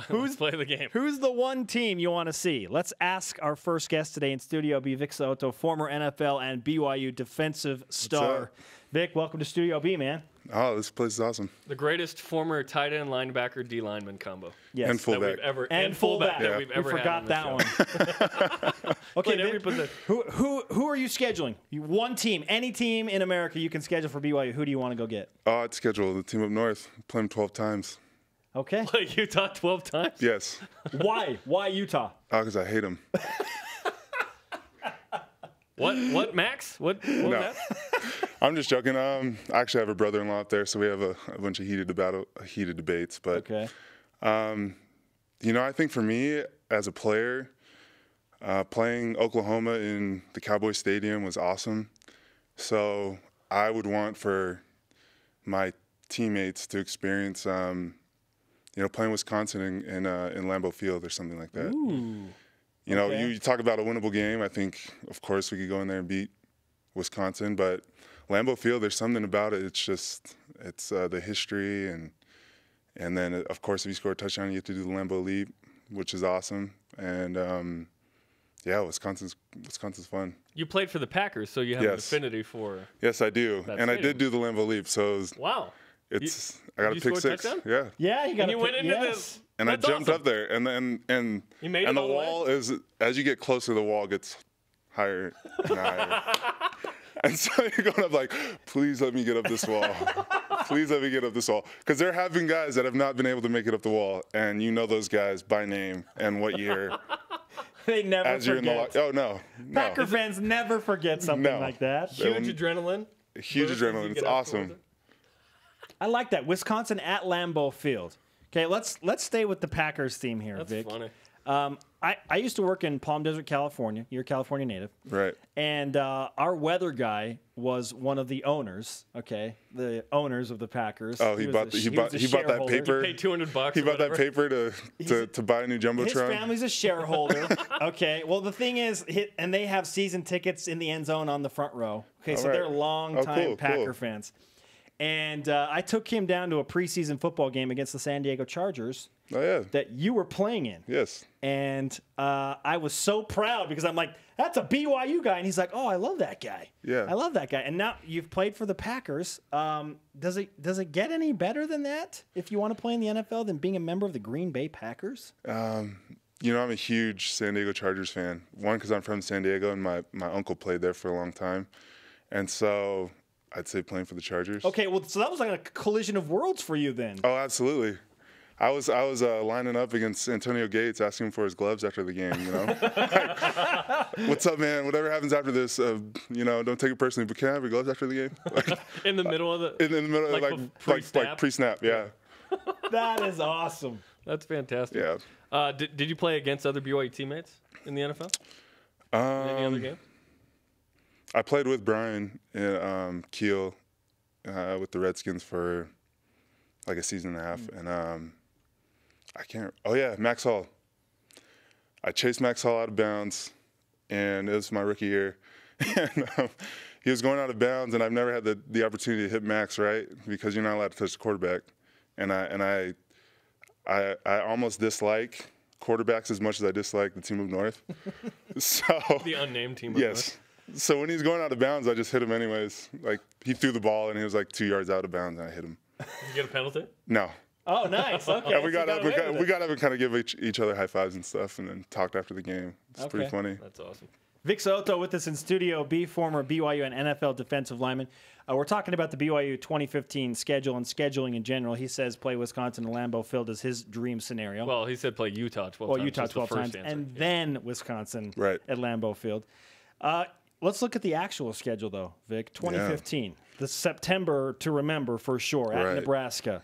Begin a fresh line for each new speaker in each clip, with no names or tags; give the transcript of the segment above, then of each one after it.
Let's play the game.
Who's the one team you want to see? Let's ask our first guest today in Studio B, Vic Soto, former NFL and BYU defensive star. Vic, welcome to Studio B, man.
Oh, this place is awesome.
The greatest former tight end linebacker D lineman combo.
Yes.
And fullback.
And fullback that
Yeah.
we've ever
We forgot
had on
that one. Okay,
every
Vic, who are you scheduling? One team, any team in America you can schedule for BYU. Who do you want to go get?
Oh, I'd schedule the team up north. Play them 12 times.
Okay.
Play Utah 12 times?
Yes.
Why? Why Utah?
Oh, because I hate them.
What, Max? What was that?
I'm just joking. I actually have a brother-in-law up there, so we have a bunch of heated debates. But,
Okay.
you know, I think for me as a player, playing Oklahoma in the Cowboy Stadium was awesome. So I would want for my teammates to experience, you know, playing Wisconsin in LAMBEAU Field or something like that.
Ooh.
You know,
Okay.
you talk about a winnable game. I think, of course, we could go in there and beat Wisconsin, but LAMBEAU Field, there's something about it. It's just, it's the history, and then, of course, if you score a touchdown, you get to do the LAMBEAU Leap, which is awesome. And, yeah, Wisconsin's fun.
You played for the Packers, so you have an
Yes.
affinity for.
Yes, I do.
That
And I
stadium.
did do the LAMBEAU Leap, so it was,
Wow.
I got a
you
pick
score a
six.
touchdown?
Yeah.
Yeah, you got
And you went into this.
And
That's
I jumped
awesome.
up there, and
You made it
and the
all the way?
wall is, as you get closer, the wall gets higher and higher. And so you're going up like, please let me get up this wall. Please let me get up this wall. Because there have been guys that have not been able to make it up the wall, and you know those guys by name and what year.
They never
As you're in the
forget.
oh no,
Packer fans never forget something
No.
like that.
Huge adrenaline.
huge
Burst as you
adrenaline. It's
get up towards
awesome.
it.
I like that. Wisconsin at LAMBEAU Field. Okay, let's stay with the Packers theme here,
That's
Vic.
funny.
I used to work in Palm Desert, California. You're a California native.
Right.
And our weather guy was one of the owners, okay? The owners of the Packers.
Oh, he bought that paper.
Pay $200.
He
or
bought that
whatever.
paper to buy a new
His
jumbotron.
family's a shareholder. Okay. Well, the thing is, and they have season tickets in the end zone on the front row. Okay, so
right.
they're longtime
cool,
Packer
cool.
fans. And I took him down to a preseason football game against the San Diego Chargers
Oh yeah.
that you were playing in.
Yes.
And I was so proud because I'm like, that's a BYU guy. And he's like, oh, I love that guy.
Yeah.
I love that guy. And now you've played for the Packers. Does it get any better than that if you want to play in the NFL than being a member of the Green Bay Packers?
You know, I'm a huge San Diego Chargers fan. One, because I'm from San Diego, and my uncle played there for a long time. And so I'd say playing for the Chargers.
Okay, well, so that was like a collision of worlds for you then.
Oh, absolutely. I was lining up against Antonio Gates, asking him for his gloves after the game. You know, like, what's up, man? Whatever happens after this, you know, don't take it personally. But can I have your gloves after the game? Like,
In the middle of the.
in the middle, like pre-snap. Yeah.
That is awesome.
That's fantastic.
Yeah.
Did you play against other BYU teammates in the NFL? In any other game?
I played with Brian in Kiel with the Redskins for like a season and a half, and I can't. Oh yeah, Max Hall. I chased Max Hall out of bounds, and it was my rookie year. And he was going out of bounds, and I've never had the opportunity to hit Max, right? Because you're not allowed to touch the quarterback. And I almost dislike quarterbacks as much as I dislike the team of North. So
The unnamed team. Of
yes. So when he's going out of bounds, I just hit him anyways. Like, he threw the ball, and he was like 2 yards out of bounds, and I hit him.
Did you get a penalty?
No.
Oh, nice. Okay.
And we got
away with it.
to kind of give each other high fives and stuff, and then talked after the game. It's pretty
Okay.
funny.
That's awesome.
Vic Soto with us in Studio B, former BYU and NFL defensive lineman. We're talking about the BYU 2015 schedule and scheduling in general. He says play Wisconsin and LAMBEAU Field is his dream scenario.
Well, he said play Utah 12
Well,
times.
Utah
That's the
12
first
times,
answer.
and then Wisconsin
Right.
at LAMBEAU Field. Let's look at the actual schedule, though, Vic. 2015, the September to remember for sure, at
Right.
Nebraska,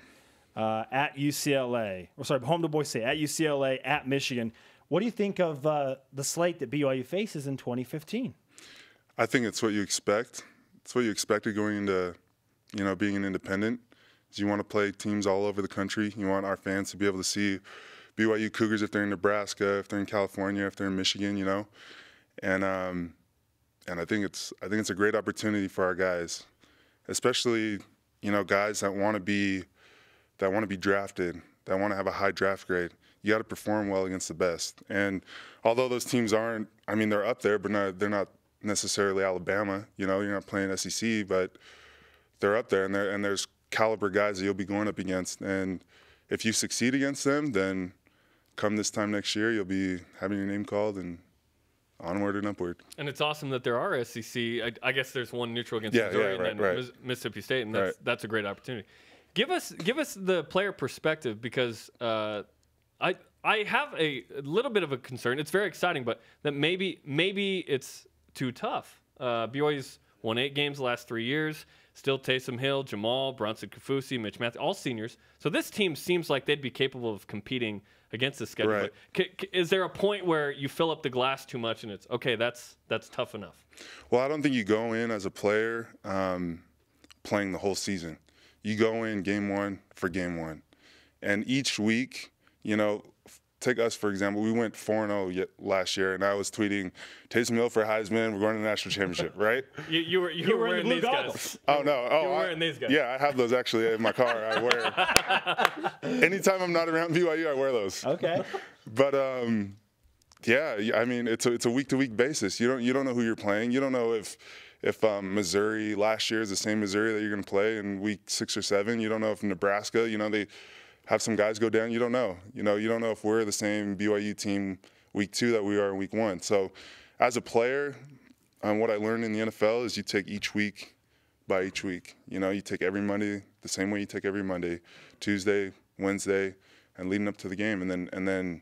at UCLA. Or sorry, home to Boise State, at UCLA, at Michigan. What do you think of the slate that BYU faces in 2015?
I think it's what you expect. It's what you expected going into, you know, being an independent. Is you want to play teams all over the country. You want our fans to be able to see BYU Cougars if they're in Nebraska, if they're in California, if they're in Michigan, you know. And I think it's a great opportunity for our guys, especially, you know, guys that want to be drafted, that want to have a high draft grade. You got to perform well against the best. And although those teams aren't, I mean, they're up there, but they're not necessarily Alabama. You know, you're not playing SEC, but they're up there, and there's caliber guys that you'll be going up against. And if you succeed against them, then come this time next year, you'll be having your name called and onward and upward.
And it's awesome that there are SEC. I guess there's one neutral against Missouri and then Mississippi State, and that's a great opportunity. Give us the player perspective, because I have a little bit of a concern. It's very exciting, but that maybe it's too tough. BYU's won 8 games the last 3 years. Still Taysom Hill, Jamal, Bronson Kafusi, Mitch Matthews, all seniors. So this team seems like they'd be capable of competing against the schedule.
Right.
Is there a point where you fill up the glass too much and it's, okay, that's tough enough?
Well, I don't think you go in as a player playing the whole season. You go in game one for game one. And each week, you know, take us, for example. We went 4-0 last year, and I was tweeting, Taysom Hill for Heisman, we're going to the national championship, right?
You were wearing these guys.
Oh, no. Oh,
you were wearing these guys.
Yeah, I have those actually in my car. I wear anytime I'm not around BYU, I wear those.
Okay.
But, yeah, I mean, it's a week-to-week basis. You don't know who you're playing. You don't know if Missouri last year is the same Missouri that you're going to play in week 6 or 7. You don't know if Nebraska, you know, they have some guys go down. You don't know. You don't know if we're the same BYU team week 2 that we are in week 1. So as a player, what I learned in the NFL is you take each week by each week. You know, you take every Monday the same way you take every Monday, Tuesday, Wednesday, and leading up to the game. And then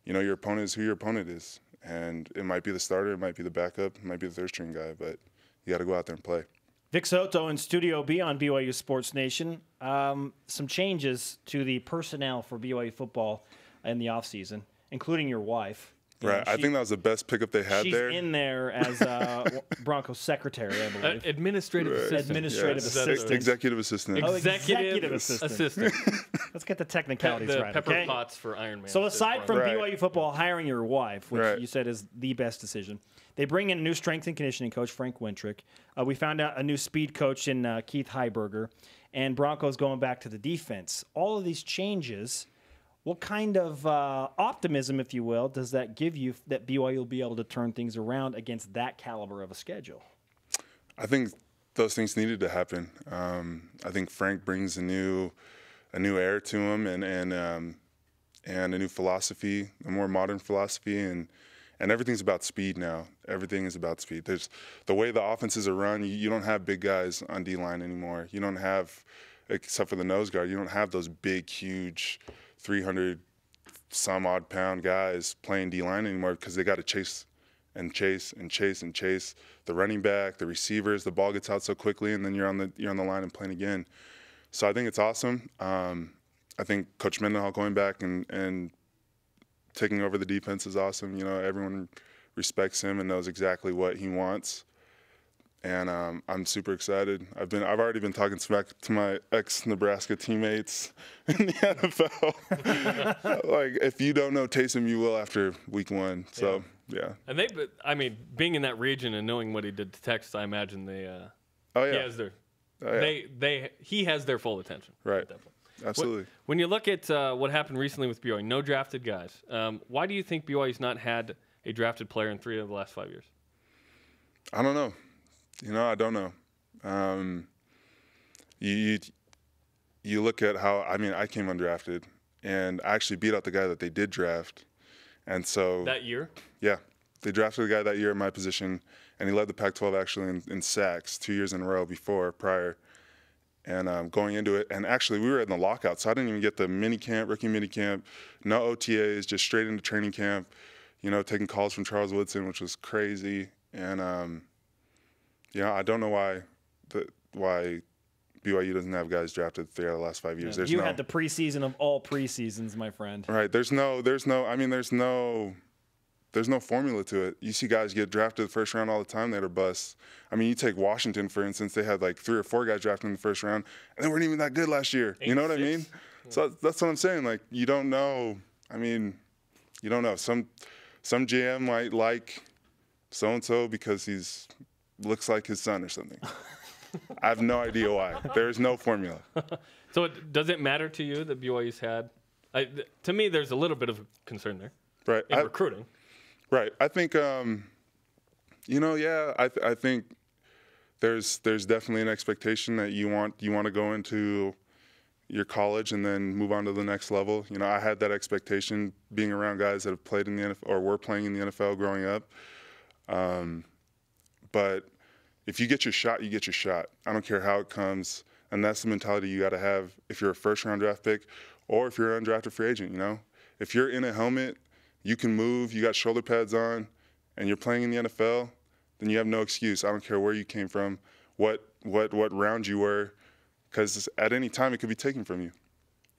you know, your opponent is who your opponent is. And it might be the starter, it might be the backup, it might be the third string guy, but you got to go out there and play.
Vic Soto in Studio B on BYU Sports Nation. Some changes to the personnel for BYU football in the offseason, including your wife.
Right. I think that was the best pickup they had there.
She's in there as Broncos secretary, I believe.
Administrative assistant.
Administrative assistant.
Executive assistant.
Oh, executive assistant. Let's get the technicalities
the
right.
Pepper
okay?
Potts for Iron Man.
So aside from BYU football hiring your wife, which you said is the best decision, they bring in a new strength and conditioning coach, Frank Wintrick. We found out a new speed coach in Keith Heiberger, and Broncos going back to the defense. All of these changes, what kind of optimism, if you will, does that give you that BYU will be able to turn things around against that caliber of a schedule?
I think those things needed to happen. I think Frank brings a new air to him and a new philosophy, a more modern philosophy, and everything's about speed now. Everything is about speed. There's the way the offenses are run. You don't have big guys on D-line anymore. You don't have, except for the nose guard, you don't have those big, huge 300-some-odd pound guys playing D-line anymore because they got to chase and chase and chase and chase the running back, the receivers. The ball gets out so quickly, and then you're on the line and playing again. So I think it's awesome. I think Coach Mendenhall going back and taking over the defense is awesome. You know, everyone respects him and knows exactly what he wants. And I'm super excited. I've already been talking smack to my ex-Nebraska teammates in the NFL. Like, if you don't know Taysom, you will after week 1. So, yeah.
And being in that region and knowing what he did to Texas, I imagine he has he has their full attention.
Right. Absolutely.
When you look at what happened recently with BYU, no drafted guys. Why do you think BYU's not had a drafted player in 3 of the last 5 years?
I don't know. I don't know. You look at how, I came undrafted, and I actually beat out the guy that they did draft. And so
that year?
Yeah. They drafted a guy that year in my position, and he led the Pac-12 actually in sacks 2 years in a row prior. And going into it, and actually we were in the lockout, so I didn't even get the rookie mini camp, no OTAs, just straight into training camp, taking calls from Charles Woodson, which was crazy. And, I don't know why BYU doesn't have guys drafted 3 out of the last 5 years.
Yeah, you had the preseason of all preseasons, my friend.
Right. There's no formula to it. You see guys get drafted the first round all the time that are busts. You take Washington, for instance. They had like 3 or 4 guys drafted in the first round, and they weren't even that good last year. You know what I mean? Yeah. So that's what I'm saying. Like, you don't know. You don't know. Some GM might like so-and-so because he's looks like his son or something. I have no idea why. There is no formula.
So does it matter to you that BYU's had To me, there's a little bit of concern there.
Right.
In recruiting.
Right. I think, I think there's definitely an expectation that you want to go into your college and then move on to the next level. You know, I had that expectation being around guys that have played in the NFL or were playing in the NFL growing up. But if you get your shot, you get your shot. I don't care how it comes. And that's the mentality you got to have if you're a first-round draft pick or if you're an undrafted free agent, you know. If you're in a helmet, you can move, you got shoulder pads on, and you're playing in the NFL, then you have no excuse. I don't care where you came from, what round you were, because at any time it could be taken from you.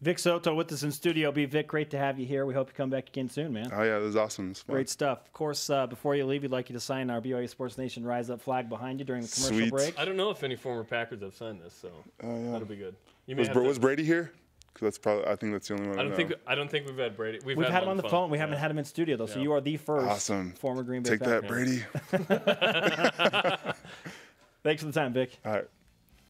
Vic Soto with us in studio. Vic, great to have you here. We hope you come back again soon, man.
Oh, yeah, this is awesome.
Great stuff. Of course, before you leave, we'd like you to sign our BYU Sports Nation Rise Up flag behind you during the commercial break.
I don't know if any former Packers have signed this, so that'll be good.
Was Brady here? Because that's probably, I think that's the only one
I don't think we've had Brady. We've
had him on the phone. We haven't had him in studio, though, so you are the first former Green Bay
Take that, Brady.
Thanks for the time, Vic.
All right.